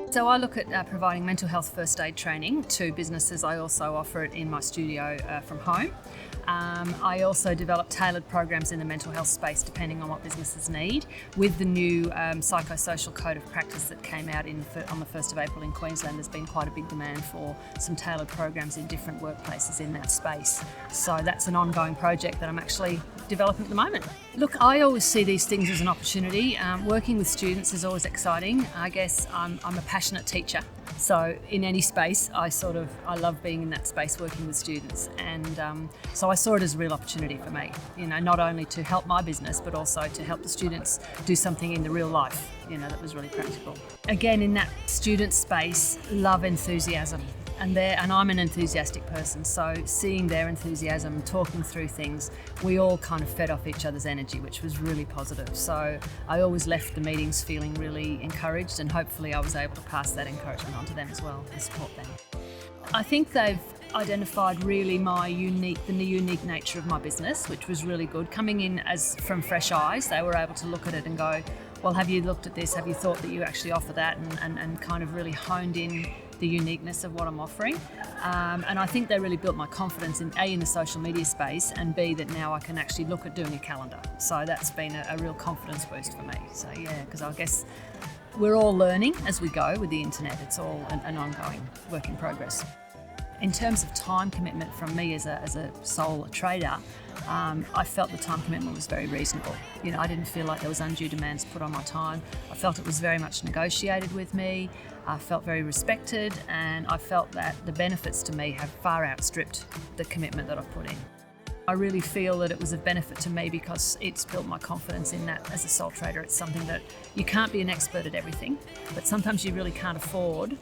So I look at providing mental health first aid training to businesses. I also offer it in my studio from home. I also develop tailored programs in the mental health space depending on what businesses need. With the new psychosocial code of practice that came out on the 1st of April in Queensland, there's been quite a big demand for some tailored programs in different workplaces in that space. So that's an ongoing project that I'm actually developing at the moment. Look, I always see these things as an opportunity. Working with students is always exciting. I guess I'm a passionate teacher. So in any space, I love being in that space working with students, and so I saw it as a real opportunity for me. Not only to help my business, but also to help the students do something in the real life. That was really practical. Again, in that student space, love enthusiasm. And I'm an enthusiastic person, so seeing their enthusiasm, talking through things, we all kind of fed off each other's energy, which was really positive. So I always left the meetings feeling really encouraged, and hopefully I was able to pass that encouragement on to them as well and support them. I think they've identified really the unique nature of my business, which was really good. Coming in from fresh eyes, they were able to look at it and go, well, have you looked at this? Have you thought that you actually offer that? And kind of really honed in the uniqueness of what I'm offering. And I think they really built my confidence in A, in the social media space, and B, that now I can actually look at doing a calendar. So that's been a real confidence boost for me. So yeah, because I guess we're all learning as we go with the internet. It's all an ongoing work in progress. In terms of time commitment from me as a sole trader, I felt the time commitment was very reasonable. I didn't feel like there was undue demands put on my time. I felt it was very much negotiated with me. I felt very respected, and I felt that the benefits to me have far outstripped the commitment that I've put in. I really feel that it was of benefit to me because it's built my confidence in that as a sole trader. It's something that you can't be an expert at everything, but sometimes you really can't afford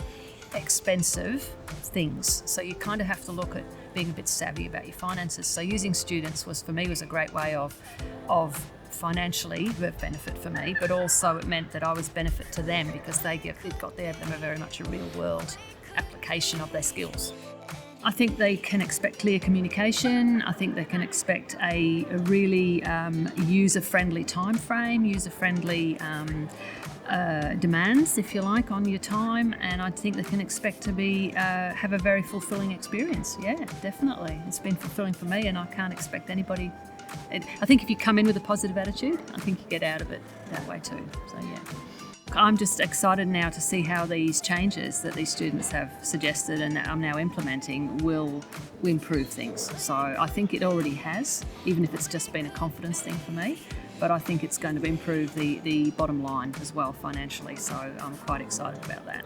expensive things. So you kind of have to look at being a bit savvy about your finances. So using students was a great way of financially benefit for me, but also it meant that I was benefit to them because they gave them a very much a real world application of their skills. I think they can expect clear communication. I think they can expect a really user-friendly time frame, user-friendly demands, if you like, on your time, and I think they can expect to have a very fulfilling experience. Yeah, definitely. It's been fulfilling for me, and I can't expect anybody. I think if you come in with a positive attitude, I think you get out of it that way too. So yeah. I'm just excited now to see how these changes that these students have suggested and that I'm now implementing will improve things. So I think it already has, even if it's just been a confidence thing for me, but I think it's going to improve the bottom line as well financially. So I'm quite excited about that.